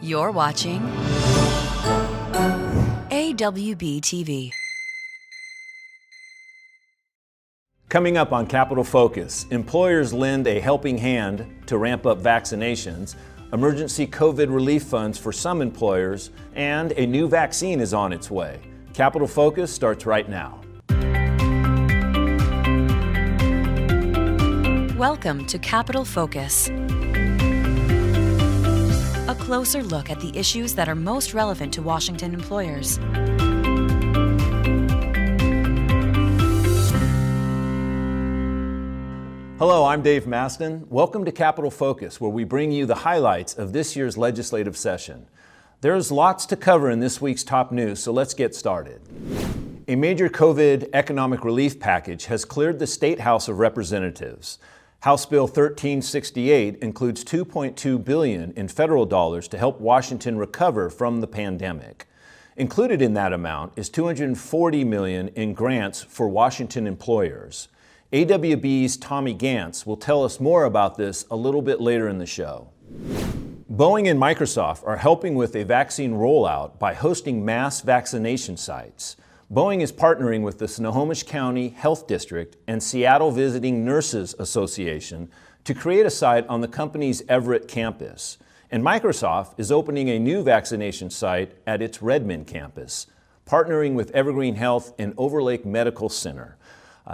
You're watching AWB TV. Coming up on Capital Focus, employers lend a helping hand to ramp up vaccinations, emergency COVID relief funds for some employers, and a new vaccine is on its way. Capital Focus starts right now. Welcome to Capital Focus. A closer look at the issues that are most relevant to Washington employers. Hello, I'm Dave Maston. Welcome to Capital Focus, where we bring you the highlights of this year's legislative session. There's lots to cover in this week's top news, so let's get started. A major COVID economic relief package has cleared the State House of Representatives. House Bill 1368 includes $2.2 billion in federal dollars to help Washington recover from the pandemic. Included in that amount is $240 million in grants for Washington employers. AWB's Tommy Gantz will tell us more about this a little bit later in the show. Boeing and Microsoft are helping with a vaccine rollout by hosting mass vaccination sites. Boeing is partnering with the Snohomish County Health District and Seattle Visiting Nurses Association to create a site on the company's Everett campus. And Microsoft is opening a new vaccination site at its Redmond campus, partnering with Evergreen Health and Overlake Medical Center.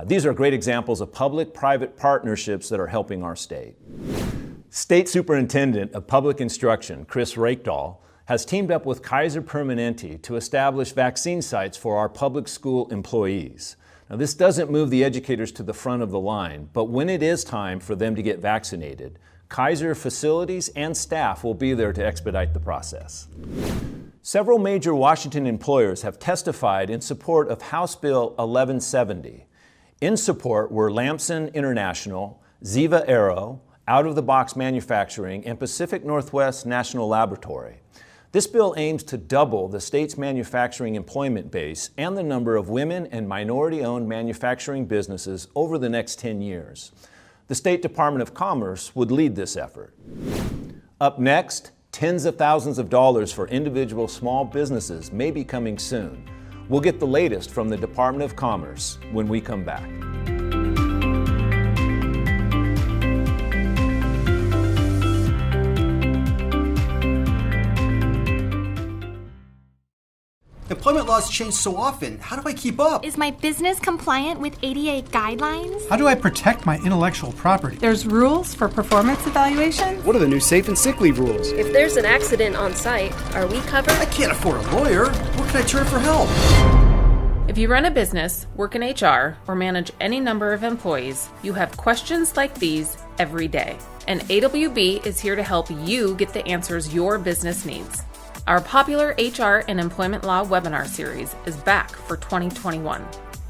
These are great examples of public-private partnerships that are helping our state. State Superintendent of Public Instruction, Chris Rakedahl, has teamed up with Kaiser Permanente to establish vaccine sites for our public school employees. Now, this doesn't move the educators to the front of the line, but when it is time for them to get vaccinated, Kaiser facilities and staff will be there to expedite the process. Several major Washington employers have testified in support of House Bill 1170. In support were Lamson International, Ziva Aero, Out of the Box Manufacturing, and Pacific Northwest National Laboratory. This bill aims to double the state's manufacturing employment base and the number of women and minority-owned manufacturing businesses over the next 10 years. The State Department of Commerce would lead this effort. Up next, tens of thousands of dollars for individual small businesses may be coming soon. We'll get the latest from the Department of Commerce when we come back. Employment laws change so often. How do I keep up? Is my business compliant with ADA guidelines? How do I protect my intellectual property? There's rules for performance evaluations. What are the new safe and sick leave rules? If there's an accident on site, are we covered? I can't afford a lawyer. Where can I turn for help? If you run a business, work in HR, or manage any number of employees, you have questions like these every day. And AWB is here to help you get the answers your business needs. Our popular HR and employment law webinar series is back for 2021.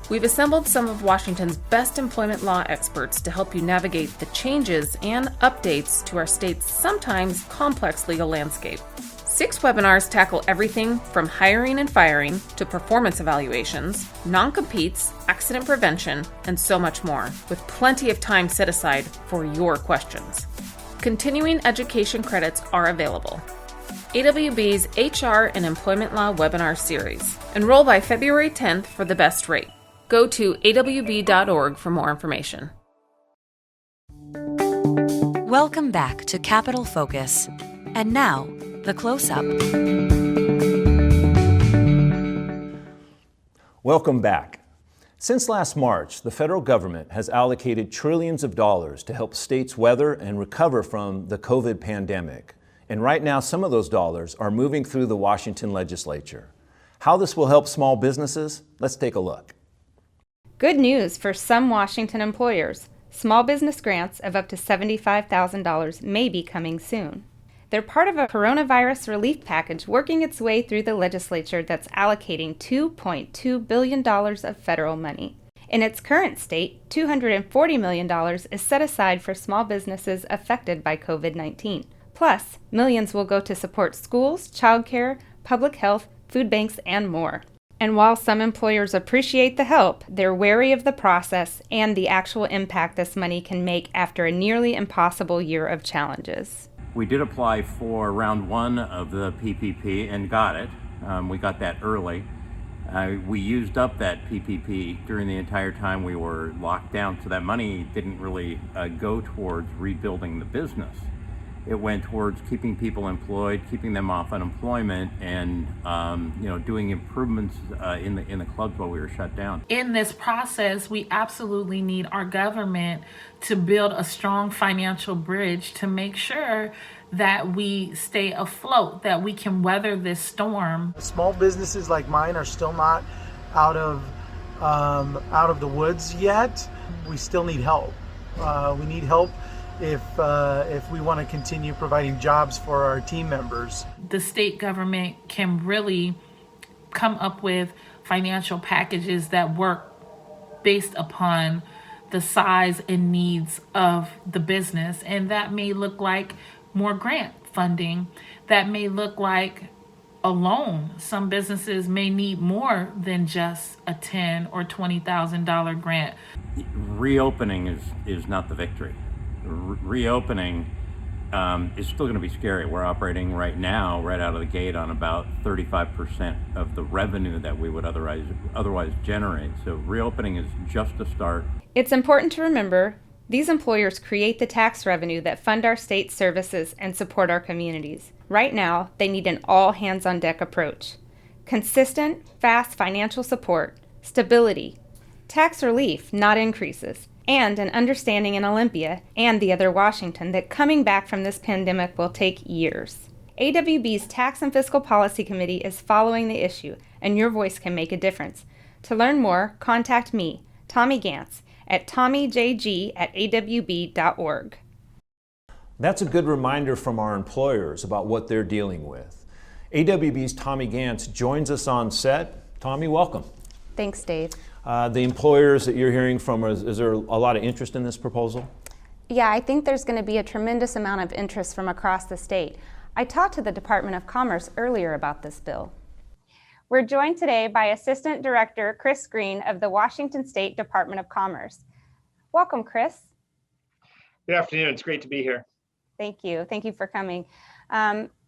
We've assembled some of Washington's best employment law experts to help you navigate the changes and updates to our state's sometimes complex legal landscape. 6 webinars tackle everything from hiring and firing to performance evaluations, non-competes, accident prevention, and so much more, with plenty of time set aside for your questions. Continuing education credits are available. AWB's HR and Employment Law Webinar Series. Enroll by February 10th for the best rate. Go to awb.org for more information. Welcome back to Capital Focus. And now, the close-up. Welcome back. Since last March, the federal government has allocated trillions of dollars to help states weather and recover from the COVID pandemic. And right now, some of those dollars are moving through the Washington legislature. How this will help small businesses? Let's take a look. Good news for some Washington employers. Small business grants of up to $75,000 may be coming soon. They're part of a coronavirus relief package working its way through the legislature that's allocating $2.2 billion of federal money. In its current state, $240 million is set aside for small businesses affected by COVID-19. Plus, millions will go to support schools, childcare, public health, food banks, and more. And while some employers appreciate the help, they're wary of the process and the actual impact this money can make after a nearly impossible year of challenges. We did apply for round one of the PPP and got it. We got that early. We used up that PPP during the entire time we were locked down, so that money didn't really go towards rebuilding the business. It went towards keeping people employed, keeping them off unemployment, and doing improvements in the clubs while we were shut down. In this process, we absolutely need our government to build a strong financial bridge to make sure that we stay afloat, that we can weather this storm. Small businesses like mine are still not out of the woods yet. We still need help. We need help if we want to continue providing jobs for our team members. The state government can really come up with financial packages that work based upon the size and needs of the business. And that may look like more grant funding. That may look like a loan. Some businesses may need more than just a $10,000 or $20,000 grant. Reopening is not the victory. Reopening is still going to be scary. We're operating right now, right out of the gate, on about 35% of the revenue that we would otherwise generate. So reopening is just a start. It's important to remember these employers create the tax revenue that fund our state services and support our communities. Right now, they need an all-hands-on-deck approach. Consistent, fast financial support, stability, tax relief, not increases, and an understanding in Olympia and the other Washington that coming back from this pandemic will take years. AWB's Tax and Fiscal Policy Committee is following the issue, and your voice can make a difference. To learn more, contact me, Tommy Gantz, at tommyjg@awb.org. That's a good reminder from our employers about what they're dealing with. AWB's Tommy Gantz joins us on set. Tommy, welcome. Thanks, Dave. The employers that you're hearing from, is there a lot of interest in this proposal? Yeah, I think there's going to be a tremendous amount of interest from across the state. I talked to the Department of Commerce earlier about this bill. We're joined today by Assistant Director Chris Green of the Washington State Department of Commerce. Welcome, Chris. Good afternoon. It's great to be here. Thank you. Thank you for coming.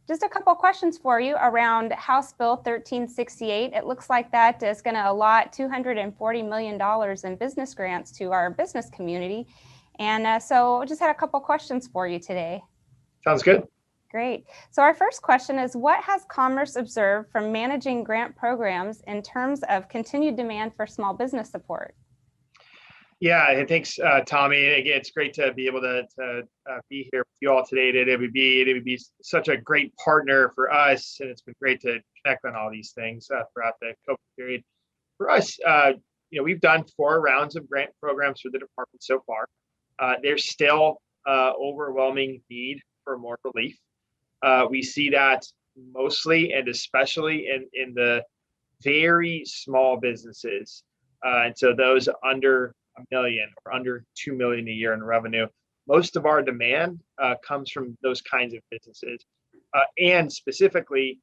Just a couple questions for you around House Bill 1368. It looks like that is going to allot $240 million in business grants to our business community. And so I just had a couple questions for you today. Sounds good. Great. So our first question is, what has Commerce observed from managing grant programs in terms of continued demand for small business support? Yeah, thanks, Tommy. Again, it's great to be able to be here with you all today at AWB. AWB is such a great partner for us, and it's been great to connect on all these things throughout the COVID period. For us, we've done 4 rounds of grant programs for the department so far. There's still overwhelming need for more relief. We see that mostly and especially in the very small businesses. And so those under $1 million or under $2 million a year in revenue. Most of our demand comes from those kinds of businesses, and specifically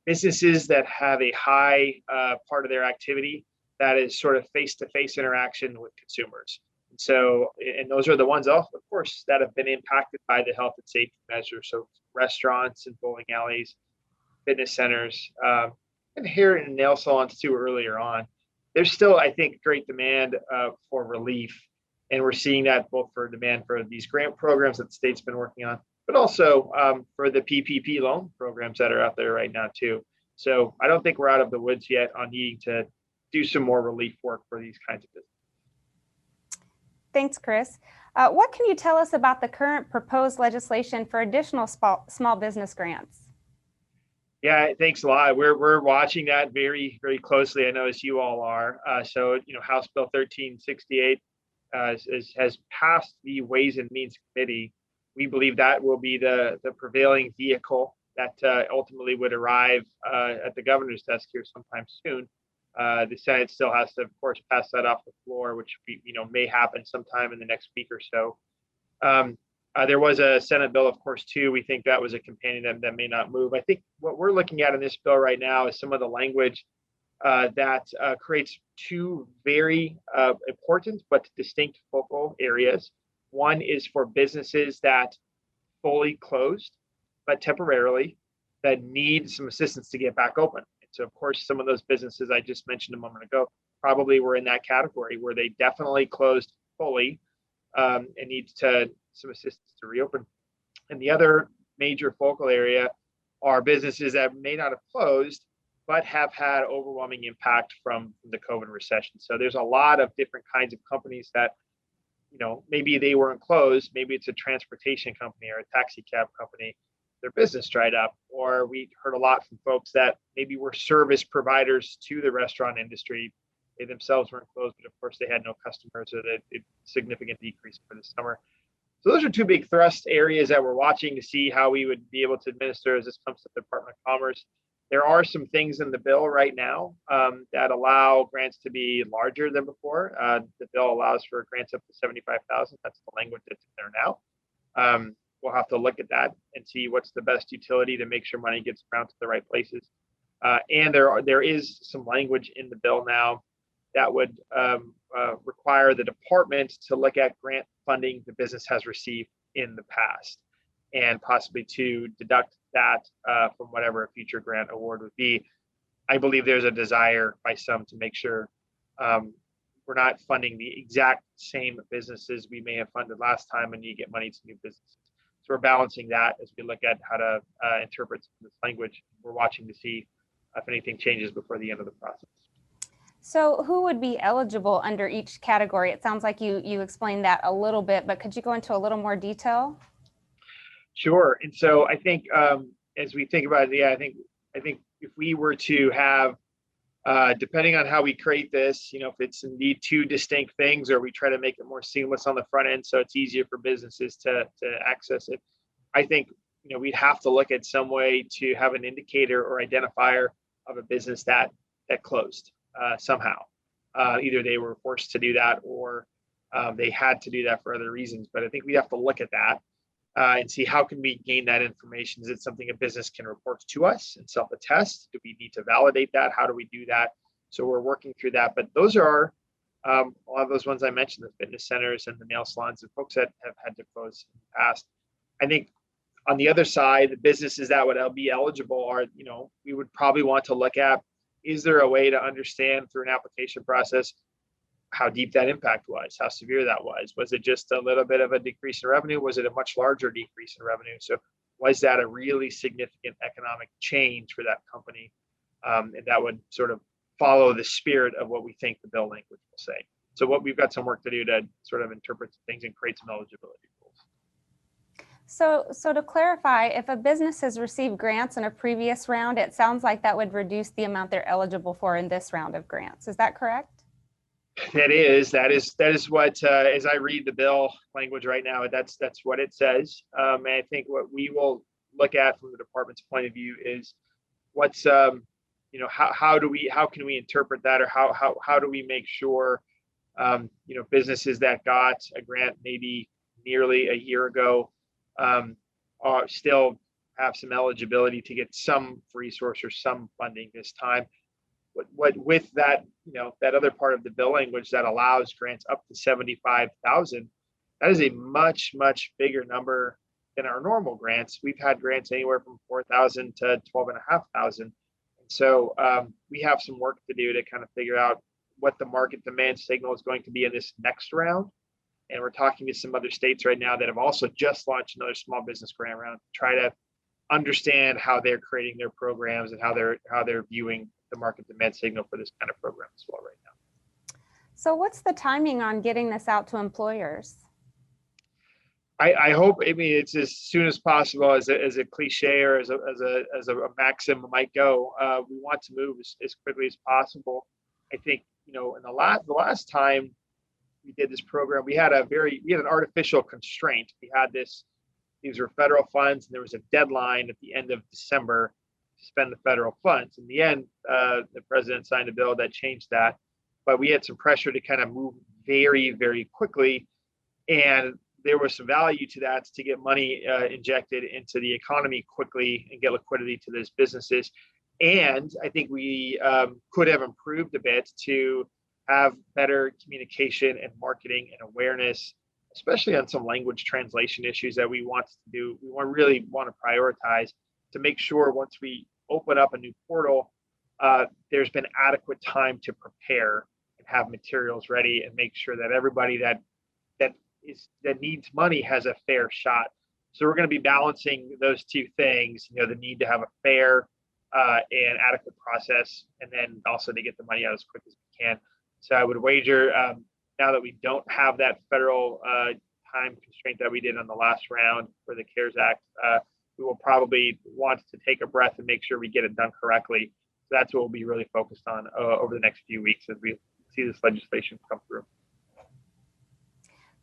businesses that have a high part of their activity that is sort of face-to-face interaction with consumers. And so, and those are the ones, of course, that have been impacted by the health and safety measures. So restaurants and bowling alleys, fitness centers, and hair and nail salons too earlier on. There's still, I think, great demand for relief. And we're seeing that both for demand for these grant programs that the state's been working on, but also for the PPP loan programs that are out there right now too. So I don't think we're out of the woods yet on needing to do some more relief work for these kinds of businesses. Thanks, Chris. What can you tell us about the current proposed legislation for additional small business grants? Yeah, thanks a lot. We're watching that very, very closely. I know as you all are. So, House Bill 1368 has passed the Ways and Means Committee. We believe that will be the prevailing vehicle that ultimately would arrive at the governor's desk here sometime soon. The Senate still has to, of course, pass that off the floor, which may happen sometime in the next week or so. There was a Senate bill, of course, too. We think that was a companion that may not move. I think what we're looking at in this bill right now is some of the language that creates 2 very important but distinct focal areas. One is for businesses that fully closed, but temporarily, that need some assistance to get back open. And so, of course, some of those businesses I just mentioned a moment ago probably were in that category where they definitely closed fully and need some assistance to reopen. And the other major focal area are businesses that may not have closed, but have had overwhelming impact from the COVID recession. So there's a lot of different kinds of companies that, maybe they weren't closed. Maybe it's a transportation company or a taxi cab company. Their business dried up. Or we heard a lot from folks that maybe were service providers to the restaurant industry. They themselves weren't closed, but of course they had no customers, so that a significant decrease for the summer. So those are two big thrust areas that we're watching to see how we would be able to administer as this comes to the Department of Commerce. There are some things in the bill right now that allow grants to be larger than before. The bill allows for grants up to $75,000. That's the language that's in there now. We'll have to look at that and see what's the best utility to make sure money gets around to the right places. And there is some language in the bill now that would require the department to look at grant funding the business has received in the past, and possibly to deduct that from whatever a future grant award would be. I believe there's a desire by some to make sure we're not funding the exact same businesses we may have funded last time and you get money to new businesses. So we're balancing that as we look at how to interpret this language. We're watching to see if anything changes before the end of the process. So who would be eligible under each category? It sounds like you explained that a little bit, but could you go into a little more detail? Sure. And so I think as we think about it, I think if we were to have, depending on how we create this, if it's indeed two distinct things, or we try to make it more seamless on the front end so it's easier for businesses to access it, I think we'd have to look at some way to have an indicator or identifier of a business that closed somehow. Either they were forced to do that or they had to do that for other reasons. But I think we have to look at that and see how can we gain that information. Is it something a business can report to us and self-attest? Do we need to validate that? How do we do that? So we're working through that. But those are a lot of those ones I mentioned, the fitness centers and the nail salons and folks that have had to close in the past. I think on the other side, the businesses that would be eligible are, we would probably want to look at, is there a way to understand through an application process how deep that impact was, how severe that was? Was it just a little bit of a decrease in revenue? Was it a much larger decrease in revenue? So was that a really significant economic change for that company? And that would sort of follow the spirit of what we think the bill language will say. So we've got some work to do to sort of interpret things and create some eligibility rules. So to clarify, if a business has received grants in a previous round, it sounds like that would reduce the amount they're eligible for in this round of grants. Is that correct? That is what, as I read the bill language right now, that's what it says. And I think what we will look at from the department's point of view is what's, how can we interpret that, or how do we make sure, businesses that got a grant maybe nearly a year ago are still have some eligibility to get some resource or some funding this time. What with that, that other part of the bill language that allows grants up to $75,000, that is a much, much bigger number than our normal grants. We've had grants anywhere from $4,000 to $12,500. And so we have some work to do to kind of figure out what the market demand signal is going to be in this next round. And we're talking to some other states right now that have also just launched another small business grant round to try to understand how they're creating their programs and how they're viewing the market demand signal for this kind of program as well right now. So what's the timing on getting this out to employers? I hope, it's as soon as possible, as a cliche or as a maxim might go. We want to move as quickly as possible. I think, in the last time we did this program, we had an artificial constraint. We had these were federal funds, and there was a deadline at the end of December to spend the federal funds. In the end, the president signed a bill that changed that, but we had some pressure to kind of move very, very quickly. And there was some value to that, to get money injected into the economy quickly and get liquidity to those businesses. And I think we could have improved a bit to have better communication and marketing and awareness, especially on some language translation issues that we want to do. We really want to prioritize to make sure once we open up a new portal, there's been adequate time to prepare and have materials ready and make sure that everybody that needs money has a fair shot. So we're going to be balancing those two things, the need to have a fair and adequate process, and then also to get the money out as quick as we can. So I would wager now that we don't have that federal time constraint that we did on the last round for the CARES Act, we will probably want to take a breath and make sure we get it done correctly. So that's what we'll be really focused on over the next few weeks as we see this legislation come through.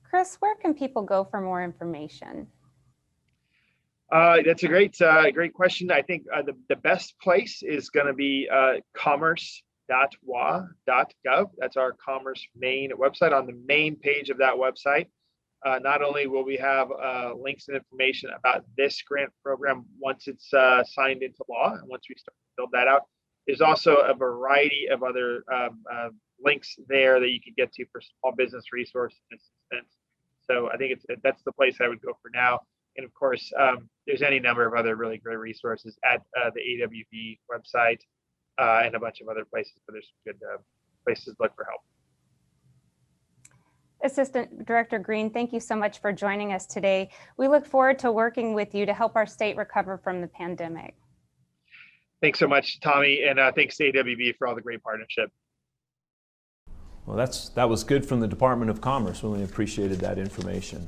Chris, where can people go for more information? That's a great question. I think the best place is going to be commerce.wa.gov. That's our Commerce Maine website. On the main page of that website, not only will we have links and information about this grant program once it's signed into law and once we start to build that out, there's also a variety of other links there that you can get to for small business resources and assistance. So I think that's the place I would go for now. And of course, there's any number of other really great resources at the AWB website and a bunch of other places where there's some good places to look for help. Assistant Director Green, thank you so much for joining us today. We look forward to working with you to help our state recover from the pandemic. Thanks so much, Tommy, and thanks to AWB for all the great partnership. Well, that was good from the Department of Commerce. Really appreciated that information.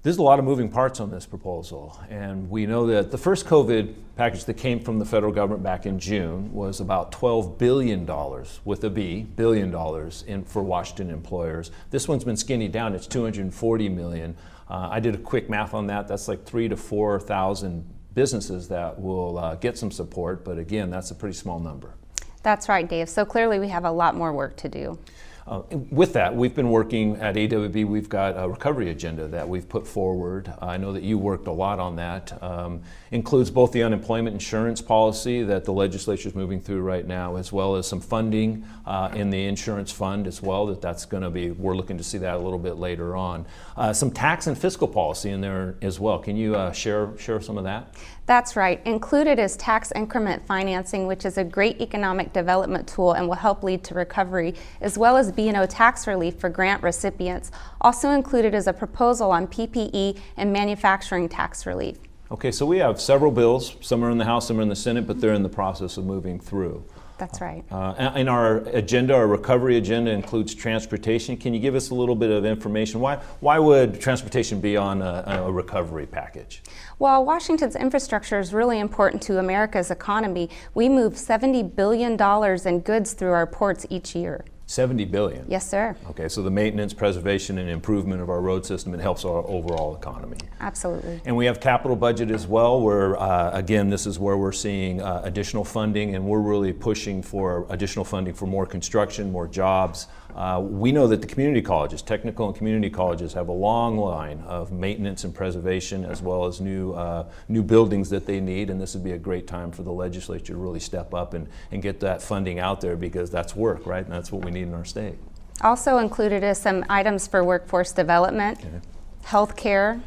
There's a lot of moving parts on this proposal, and we know that the first COVID package that came from the federal government back in June was about $12 billion, with a B, billion dollars for Washington employers. This one's been skinny down, it's $240 million. I did a quick math on that. That's like 3,000 to 4,000 businesses that will get some support, but again, that's a pretty small number. That's right, Dave. So clearly we have a lot more work to do. With that, we've been working at AWB. We've got a recovery agenda that we've put forward. I know that you worked a lot on that. Includes both the unemployment insurance policy that the legislature is moving through right now, as well as some funding in the insurance fund as well. That's going to be, we're looking to see that a little bit later on. Some tax and fiscal policy in there as well. Can you share some of that? That's right. Included is tax increment financing, which is a great economic development tool and will help lead to recovery, as well as B&O tax relief for grant recipients. Also included is a proposal on PPE and manufacturing tax relief. Okay, so we have several bills. Some are in the House, some are in the Senate, but they're in the process of moving through. That's right. In our agenda, our recovery agenda includes transportation. Can you give us a little bit of information? Why would transportation be on a recovery package? Well, Washington's infrastructure is really important to America's economy. We move $70 billion in goods through our ports each year. $70 billion? Yes, sir. Okay, so the maintenance, preservation, and improvement of our road system, it helps our overall economy. Absolutely. And we have capital budget as well, where, again, this is where we're seeing additional funding, and we're really pushing for additional funding for more construction, more jobs. We know that the community colleges, technical and community colleges, have a long line of maintenance and preservation, as well as new buildings that they need, and this would be a great time for the legislature to really step up and get that funding out there, because that's work, right? And that's what we need in our state. Also included is some items for workforce development, health care,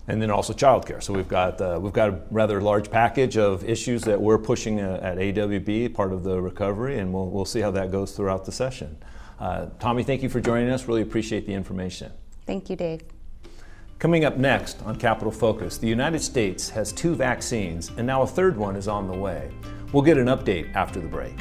and then also childcare. So we've got a rather large package of issues that we're pushing at AWB, part of the recovery, and we'll see how that goes throughout the session. Tommy, thank you for joining us. Really appreciate the information. Thank you, Dave. Coming up next on Capital Focus, the United States has 2 vaccines, and now a third one is on the way. We'll get an update after the break.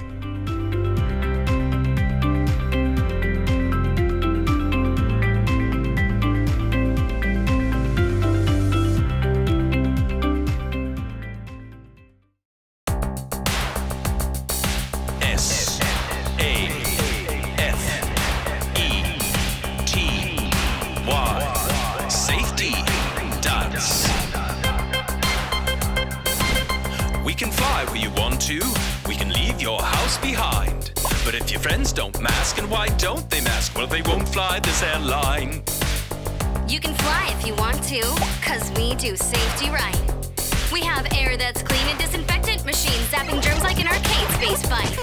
This airline. You can fly if you want to, cause we do safety right. We have air that's clean and disinfectant machines zapping germs like an arcade space fight.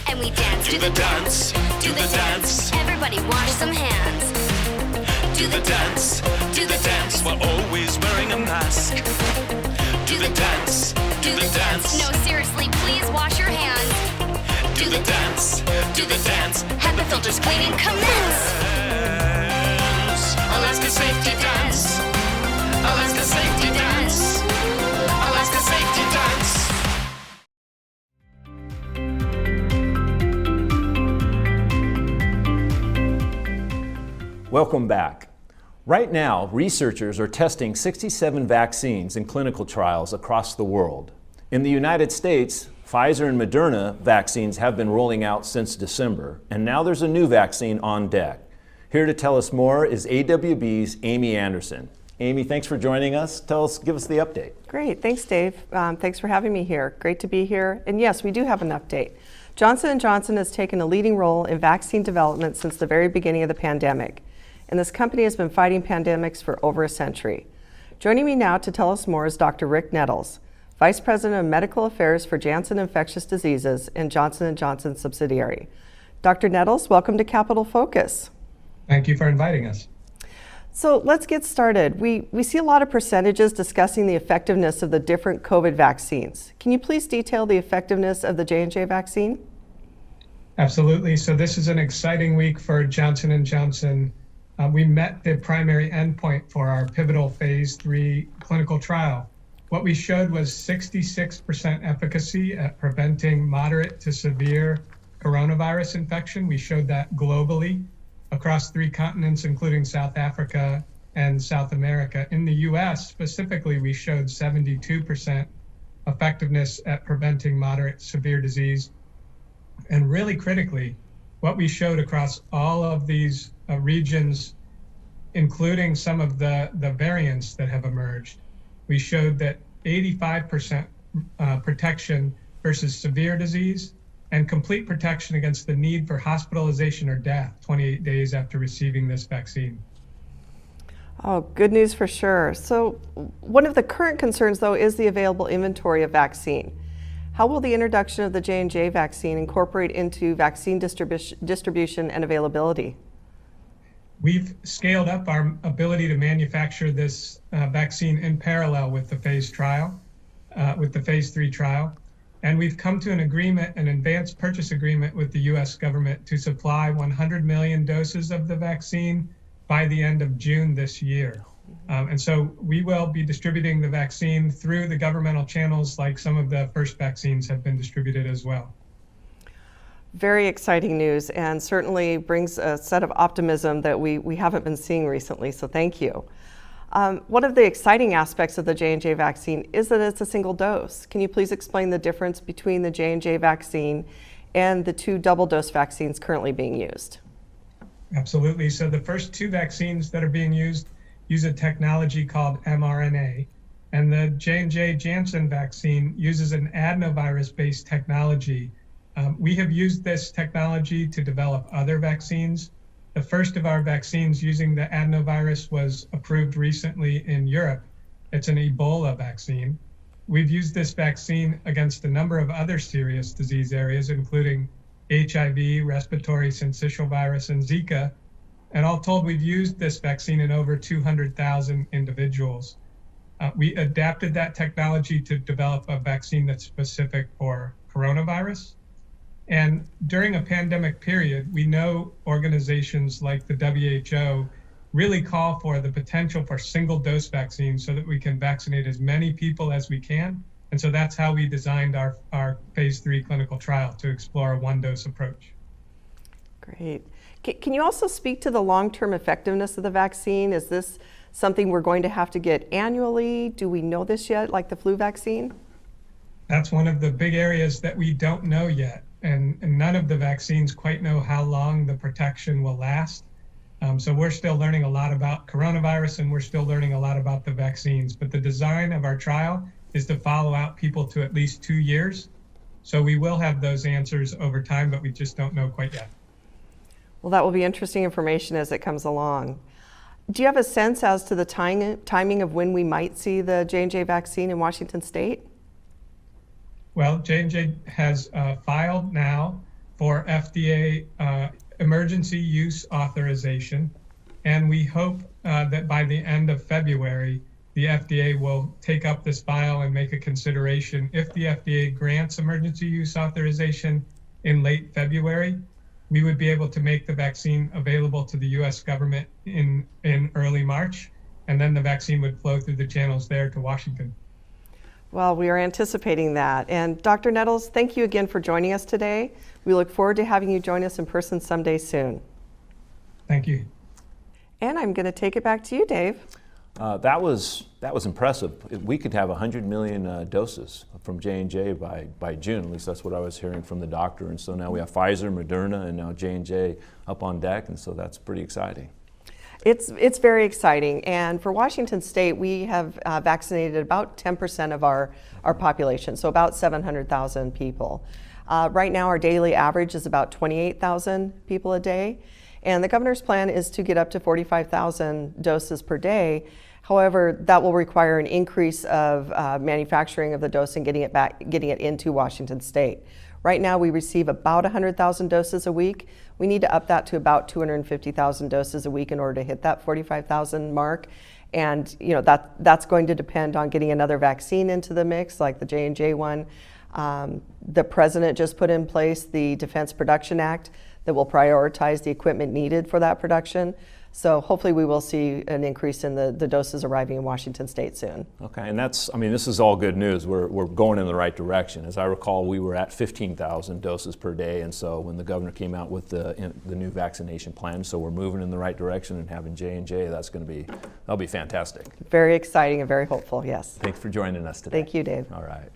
And we dance to the dance, to the dance. Everybody wash some hands. Do the dance, do the dance, while always wearing a mask. Do the dance, do the dance. No, seriously, please wash your hands. Do the dance, do the dance. Have the filters cleaning commence. Alaska safety dance. Alaska safety dance. Alaska safety dance. Welcome back. Right now, researchers are testing 67 vaccines in clinical trials across the world. In the United States, Pfizer and Moderna vaccines have been rolling out since December, and now there's a new vaccine on deck. Here to tell us more is AWB's Amy Anderson. Amy, thanks for joining us. Give us the update. Great, thanks Dave. Thanks for having me here. Great to be here. And yes, we do have an update. Johnson & Johnson has taken a leading role in vaccine development since the very beginning of the pandemic. And this company has been fighting pandemics for over a century. Joining me now to tell us more is Dr. Rick Nettles, Vice President of Medical Affairs for Janssen Infectious Diseases and Johnson & Johnson subsidiary. Dr. Nettles, welcome to Capital Focus. Thank you for inviting us. So let's get started. We see a lot of percentages discussing the effectiveness of the different COVID vaccines. Can you please detail the effectiveness of the J&J vaccine? Absolutely. So this is an exciting week for Johnson & Johnson. We met the primary endpoint for our pivotal phase 3 clinical trial. What we showed was 66% efficacy at preventing moderate to severe coronavirus infection. We showed that globally across 3 continents, including South Africa and South America. In the US specifically, we showed 72% effectiveness at preventing moderate to severe disease. And really critically, what we showed across all of these regions, including some of the variants that have emerged, we showed that 85% protection versus severe disease and complete protection against the need for hospitalization or death 28 days after receiving this vaccine. Oh, good news for sure. So one of the current concerns, though, is the available inventory of vaccine. How will the introduction of the J&J vaccine incorporate into vaccine distribution and availability? We've scaled up our ability to manufacture this vaccine in parallel with the phase 3 trial. And we've come to an agreement, an advanced purchase agreement with the US government to supply 100 million doses of the vaccine by the end of June this year. And so we will be distributing the vaccine through the governmental channels like some of the first vaccines have been distributed as well. Very exciting news, and certainly brings a set of optimism that we haven't been seeing recently, so thank you. One of the exciting aspects of the J&J vaccine is that it's a single dose. Can you please explain the difference between the J&J vaccine and the 2 double dose vaccines currently being used? Absolutely. So the first 2 vaccines that are being used use a technology called mRNA, and the J&J Janssen vaccine uses an adenovirus-based technology. We have used this technology to develop other vaccines. The first of our vaccines using the adenovirus was approved recently in Europe. It's an Ebola vaccine. We've used this vaccine against a number of other serious disease areas, including HIV, respiratory syncytial virus, and Zika. And all told, we've used this vaccine in over 200,000 individuals. We adapted that technology to develop a vaccine that's specific for coronavirus. And during a pandemic period, we know organizations like the WHO really call for the potential for single dose vaccines so that we can vaccinate as many people as we can. And so that's how we designed our phase 3 clinical trial, to explore a 1-dose approach. Great. Can you also speak to the long-term effectiveness of the vaccine? Is this something we're going to have to get annually? Do we know this yet, like the flu vaccine? That's one of the big areas that we don't know yet. And none of the vaccines quite know how long the protection will last. So we're still learning a lot about coronavirus, and we're still learning a lot about the vaccines. But the design of our trial is to follow out people to at least 2 years. So we will have those answers over time, but we just don't know quite yet. Well, that will be interesting information as it comes along. Do you have a sense as to the timing of when we might see the J&J vaccine in Washington State? Well, J&J has filed now for FDA emergency use authorization, And we hope that by the end of February, the FDA will take up this file and make a consideration. If the FDA grants emergency use authorization in late February, we would be able to make the vaccine available to the US government in early March, and then the vaccine would flow through the channels there to Washington. Well, we are anticipating that. And Dr. Nettles, thank you again for joining us today. We look forward to having you join us in person someday soon. Thank you. And I'm going to take it back to you, Dave. That was impressive. We could have 100 million doses from J&J by June. At least that's what I was hearing from the doctor. And so now we have Pfizer, Moderna, and now J&J up on deck. And so that's pretty exciting. It's very exciting. And for Washington State, we have vaccinated about 10% of our population, so about 700,000 people. Right now, our daily average is about 28,000 people a day. And the governor's plan is to get up to 45,000 doses per day. However, that will require an increase of manufacturing of the dose and getting it into Washington State. Right now, we receive about 100,000 doses a week. We need to up that to about 250,000 doses a week in order to hit that 45,000 mark. And that's going to depend on getting another vaccine into the mix, like the J&J one. The president just put in place the Defense Production Act that will prioritize the equipment needed for that production. So hopefully we will see an increase in the doses arriving in Washington State soon. Okay, and this is all good news. We're going in the right direction. As I recall, we were at 15,000 doses per day, and so when the governor came out with the new vaccination plan, so we're moving in the right direction and having J&J, that'll be fantastic. Very exciting and very hopeful, yes. Thanks for joining us today. Thank you, Dave. All right.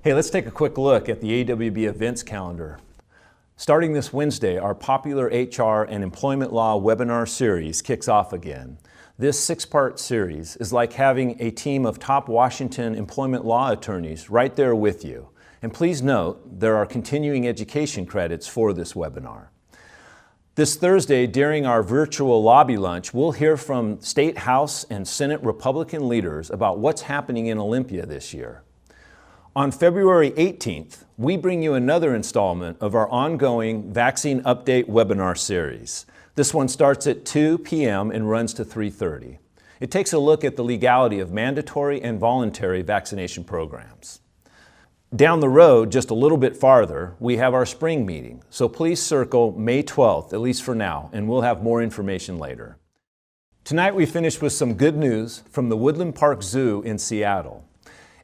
Hey, let's take a quick look at the AWB events calendar. Starting this Wednesday, our popular HR and employment law webinar series kicks off again. This 6-part series is like having a team of top Washington employment law attorneys right there with you. And please note, there are continuing education credits for this webinar. This Thursday, during our virtual lobby lunch, we'll hear from State House and Senate Republican leaders about what's happening in Olympia this year. On February 18th, we bring you another installment of our ongoing Vaccine Update webinar series. This one starts at 2 p.m. and runs to 3:30. It takes a look at the legality of mandatory and voluntary vaccination programs. Down the road, just a little bit farther, we have our spring meeting, so please circle May 12th, at least for now, and we'll have more information later. Tonight we finish with some good news from the Woodland Park Zoo in Seattle.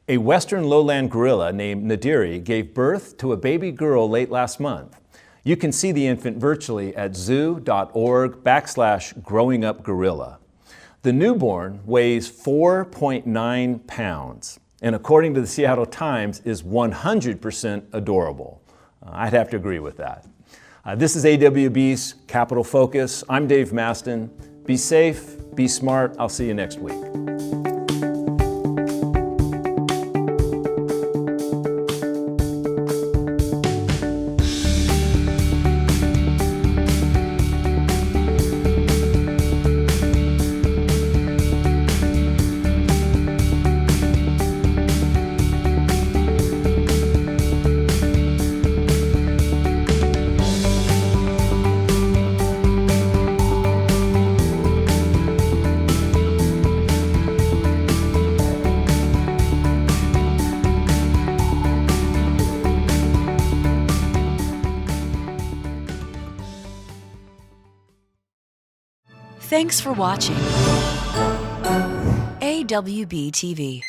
A western lowland gorilla named Nadiri gave birth to a baby girl late last month. You can see the infant virtually at zoo.org/growingupgorilla. The newborn weighs 4.9 pounds, and according to the Seattle Times, is 100% adorable. I'd have to agree with that. This is AWB's Capital Focus. I'm Dave Maston. Be safe, be smart. I'll see you next week. Thanks for watching AWB TV.